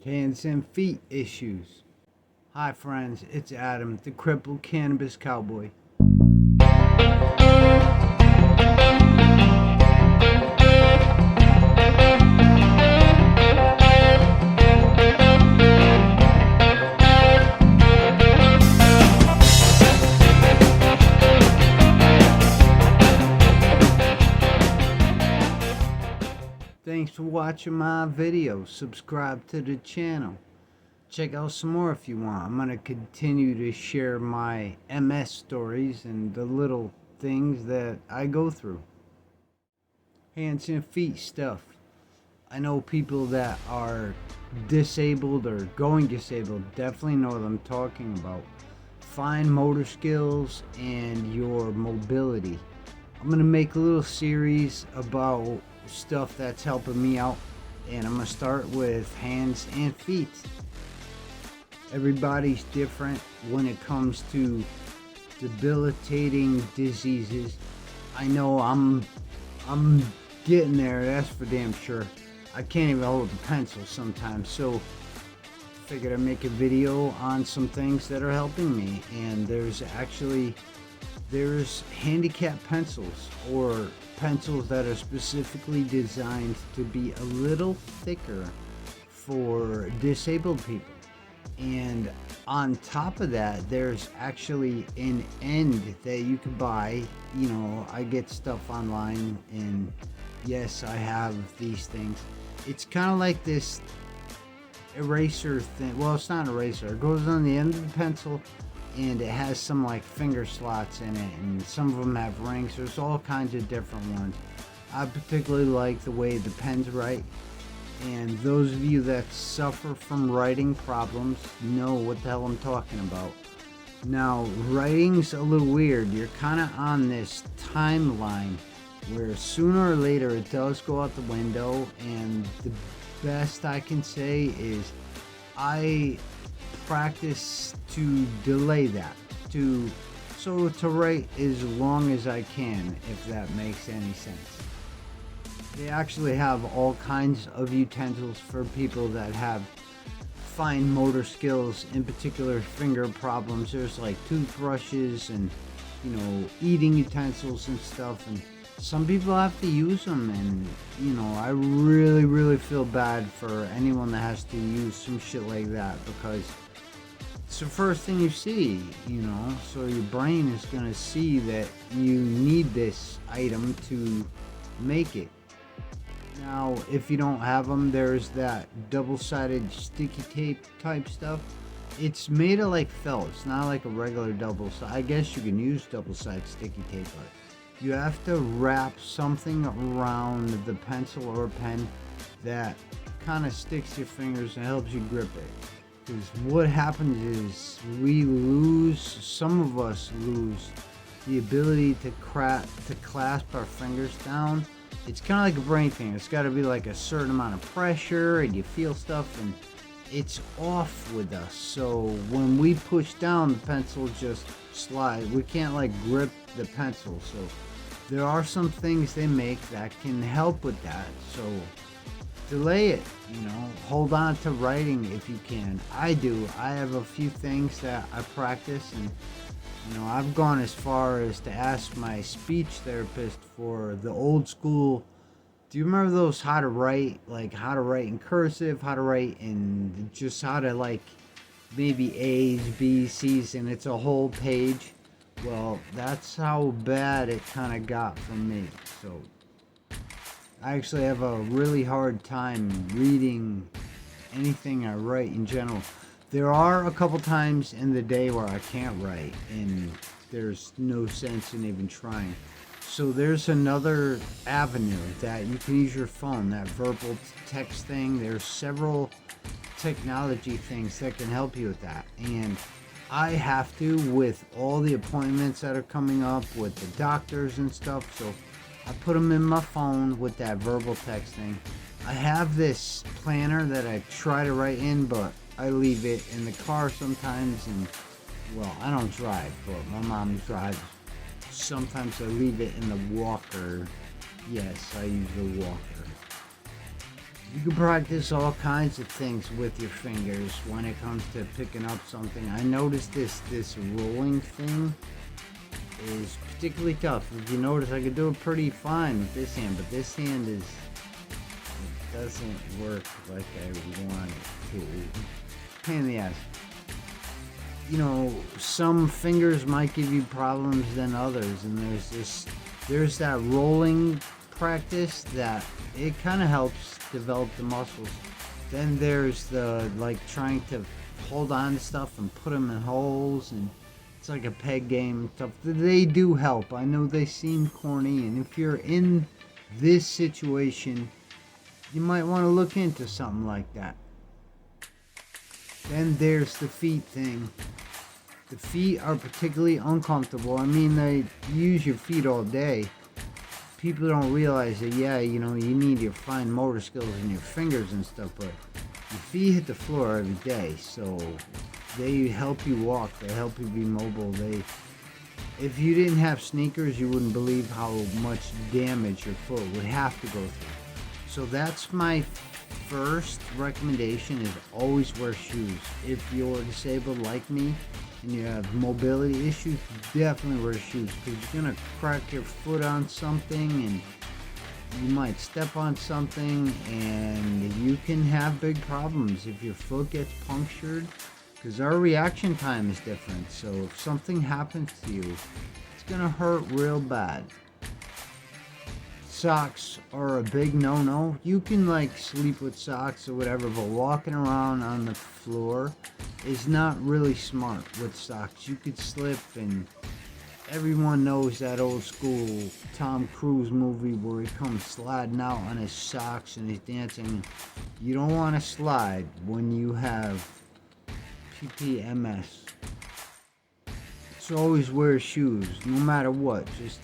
Hands and feet issues. Hi friends, it's Adam, the crippled cannabis cowboy. Thanks for watching my video. Subscribe to the channel. Check out some more if you want. I'm going to continue to share my MS stories and the little things that I go through. Hands and feet stuff. I know people that are disabled or going disabled definitely know what I'm talking about. Fine motor skills and your mobility. I'm going to make a little series about stuff that's helping me out, and I'm going to start with hands and feet. Everybody's different when it comes to debilitating diseases. I know I'm getting there, that's for damn sure. I can't even hold a pencil sometimes, so figured I'd make a video on some things that are helping me. And there's handicap pencils, or pencils that are specifically designed to be a little thicker for disabled people. And on top of that, there's actually an end that you can buy. You know, I get stuff online, and yes, I have these things. It's kind of like this eraser thing. Well, it's not an eraser. It goes on the end of the pencil, and it has some like finger slots in it, and some of them have rings. There's all kinds of different ones. I particularly like the way the pens write, and those of you that suffer from writing problems know what the hell I'm talking about. Now, writing's a little weird. You're kind of on this timeline where sooner or later it does go out the window, and the best I can say is I practice to delay that, to write as long as I can, if that makes any sense. They actually have all kinds of utensils for people that have fine motor skills, in particular finger problems. There's like toothbrushes and, you know, eating utensils and stuff, and some people have to use them. And, you know, I really feel bad for anyone that has to use some shit like that, because it's the first thing you see, you know, so your brain is going to see that you need this item to make it. Now, if you don't have them, there's that double-sided sticky tape type stuff. It's made of like felt. It's not like a regular double-sided. I guess you can use double-sided sticky tape, but you have to wrap something around the pencil or pen that kind of sticks to your fingers and helps you grip it. Because what happens is some of us lose the ability to clasp our fingers down. It's kind of like a brain thing. It's got to be like a certain amount of pressure, and you feel stuff, and it's off with us. So when we push down, the pencil just slides. We can't like grip the pencil. So there are some things they make that can help with that. So delay it, you know, hold on to writing if you can. I do. I have a few things that I practice, and you know, I've gone as far as to ask my speech therapist for the old school. Do you remember those how to write in cursive, how to write in just how to like maybe A's, B's, C's, and it's a whole page? Well, that's how bad it kind of got for me. So I actually have a really hard time reading anything I write in general. There are a couple times in the day where I can't write, and there's no sense in even trying. So there's another avenue that you can use your phone, that verbal text thing. There's several technology things that can help you with that. And I have to, with all the appointments that are coming up with the doctors and stuff, so I put them in my phone with that verbal text thing. I have this planner that I try to write in, but I leave it in the car sometimes, and well, I don't drive, but my mom drives. Sometimes I leave it in the walker. Yes, I use the walker. You can practice all kinds of things with your fingers when it comes to picking up something. I noticed this rolling thing is particularly tough. If you notice, I could do it pretty fine with this hand, but this hand is it doesn't work like I want it to. Pain in the ass. You know, some fingers might give you problems than others, and there's that rolling practice that it kind of helps develop the muscles. Then there's the like trying to hold on to stuff and put them in holes, and it's like a peg game and stuff. They do help. I know they seem corny, and if you're in this situation, you might want to look into something like that. Then there's the feet thing. The feet are particularly uncomfortable. I mean, they use your feet all day. People don't realize that, yeah, you know, you need your fine motor skills and your fingers and stuff, but your feet hit the floor every day, so they help you walk, they help you be mobile. If you didn't have sneakers, you wouldn't believe how much damage your foot would have to go through. So that's my first recommendation, is always wear shoes. If you're disabled like me and you have mobility issues, definitely wear shoes, because you're gonna crack your foot on something and you might step on something and you can have big problems if your foot gets punctured, because our reaction time is different. So if something happens to you, it's gonna hurt real bad. Socks are a big no-no. You can like sleep with socks or whatever, but walking around on the floor is not really smart with socks. You could slip, and everyone knows that old school Tom Cruise movie where he comes sliding out on his socks and he's dancing. You don't want to slide when you have PPMS. So always wear shoes, no matter what. Just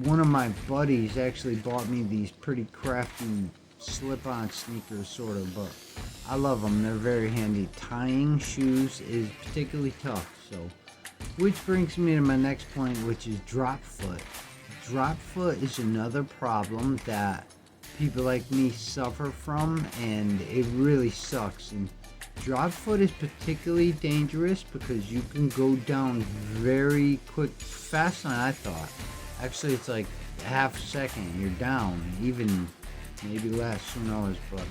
one of my buddies actually bought me these pretty crafty slip-on sneakers, sort of, but I love them. They're very handy. Tying shoes is particularly tough, so. Which brings me to my next point, which is drop foot. Drop foot is another problem that people like me suffer from, and it really sucks. And drop foot is particularly dangerous because you can go down very quick, faster than I thought. Actually, it's like a half a second, you're down, even maybe less, who knows, but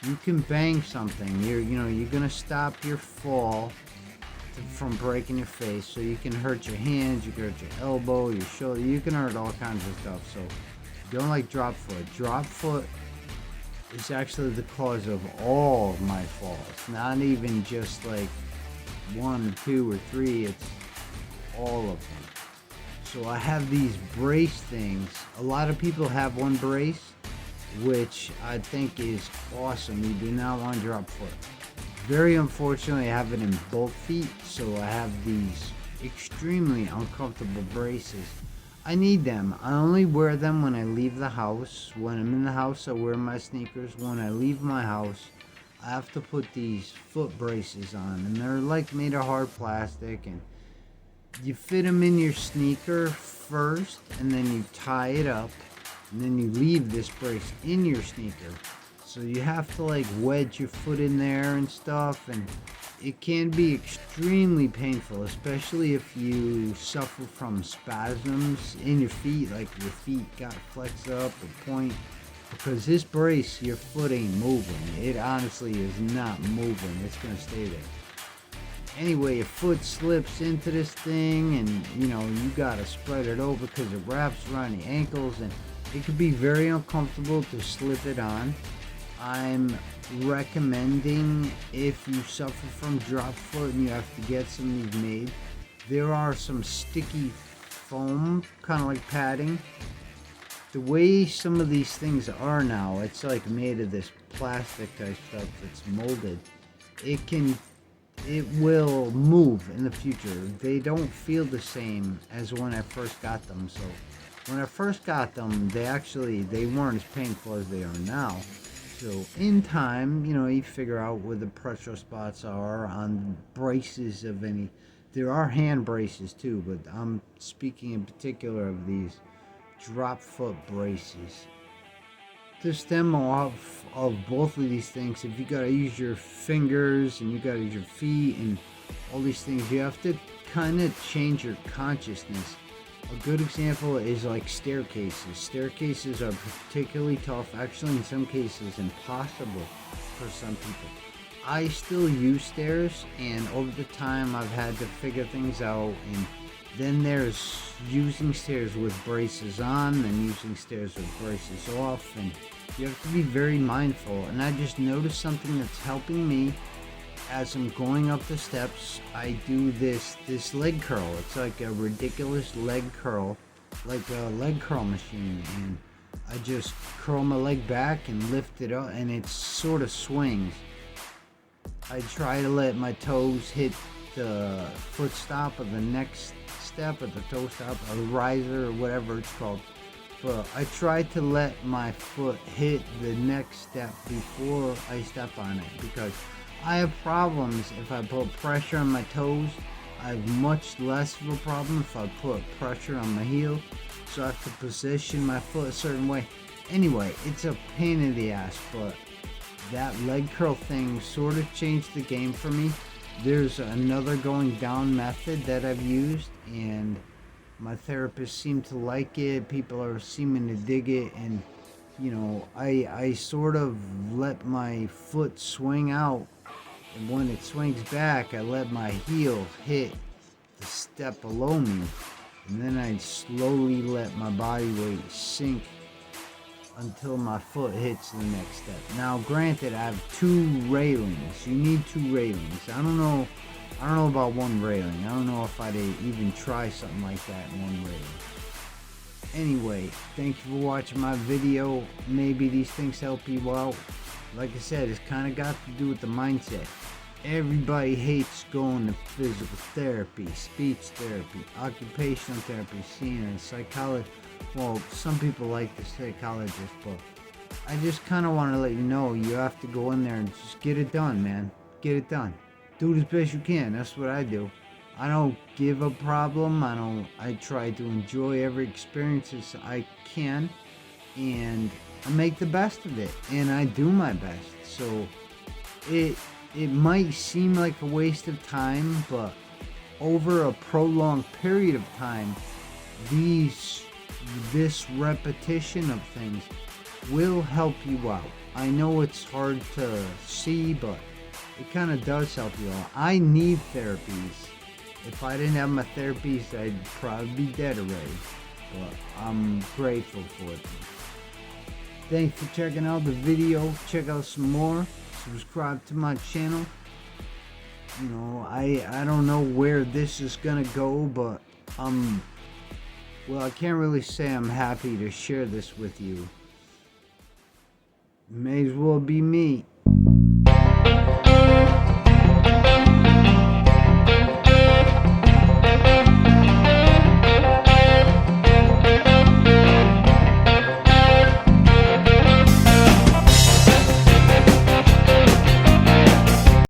you can bang something. You're gonna stop your fall from breaking your face, so you can hurt your hands, you can hurt your elbow, your shoulder, you can hurt all kinds of stuff. So don't like drop foot. Drop foot is actually the cause of all of my falls, not even just like 1 or 2 or 3, it's all of them. So I have these brace things. A lot of people have one brace, which I think is awesome. You do not want to drop foot. Very unfortunately, I have it in both feet, so I have these extremely uncomfortable braces. I need them. I only wear them when I leave the house. When I'm in the house, I wear my sneakers. When I leave my house, I have to put these foot braces on, and they're like made of hard plastic, and you fit them in your sneaker first, and then you tie it up, and then you leave this brace in your sneaker. So you have to like wedge your foot in there and stuff, and it can be extremely painful, especially if you suffer from spasms in your feet, like your feet got flexed up or point, because this brace, your foot ain't moving. It honestly is not moving. It's gonna stay there. Anyway, your foot slips into this thing, and you gotta spread it over because it wraps around the ankles, and it can be very uncomfortable to slip it on. I'm recommending, if you suffer from drop foot and you have to get some of these made, there are some sticky foam, kind of like padding. The way some of these things are now, it's like made of this plastic type stuff that's molded. It will move in the future. They don't feel the same as when I first got them. So when I first got them, they weren't as painful as they are now. So in time, you figure out where the pressure spots are on braces of any. There are hand braces too, but I'm speaking in particular of these drop foot braces. the stem off of both of these things, if you gotta use your fingers and you gotta use your feet and all these things, you have to kind of change your consciousness. A good example is like staircases. Staircases are particularly tough, actually in some cases impossible for some people. I still use stairs, and over the time I've had to figure things out. And then there's using stairs with braces on, and using stairs with braces off, and you have to be very mindful. And I just noticed something that's helping me as I'm going up the steps. I do this leg curl. It's like a ridiculous leg curl, like a leg curl machine, and I just curl my leg back and lift it up, and it sort of swings. I try to let my toes hit the foot stop of the next step, or the toe stop, or riser, or whatever it's called. But I try to let my foot hit the next step before I step on it, because I have problems if I put pressure on my toes. I have much less of a problem if I put pressure on my heel. So I have to position my foot a certain way. Anyway, it's a pain in the ass, but that leg curl thing sort of changed the game for me. There's another going down method that I've used, and my therapist seemed to like it. People are seeming to dig it, and I sort of let my foot swing out, and when it swings back, I let my heel hit the step below me, and then I slowly let my body weight sink until my foot hits the next step. Now, granted, I have 2 railings. You need 2 railings. I don't know about 1 railing. I don't know if I'd even try something like that in 1 railing. Anyway, thank you for watching my video. Maybe these things help you out. Like I said, it's kind of got to do with the mindset. Everybody hates going to physical therapy, speech therapy, occupational therapy, seeing a psychologist. Well, some people like the psychologist, but I just kind of want to let you know, you have to go in there and just get it done, man. Get it done. Do it as best you can. That's what I do. I don't give a problem. I try to enjoy every experience as I can, and I make the best of it, and I do my best. So it might seem like a waste of time, but over a prolonged period of time, this repetition of things will help you out. I know it's hard to see, but it kind of does help you out. I need therapies. If I didn't have my therapies, I'd probably be dead already, but I'm grateful for them. Thanks for checking out the video. Check out some more. Subscribe to my channel. I don't know where this is gonna go, but I can't really say I'm happy to share this with you. May as well be me.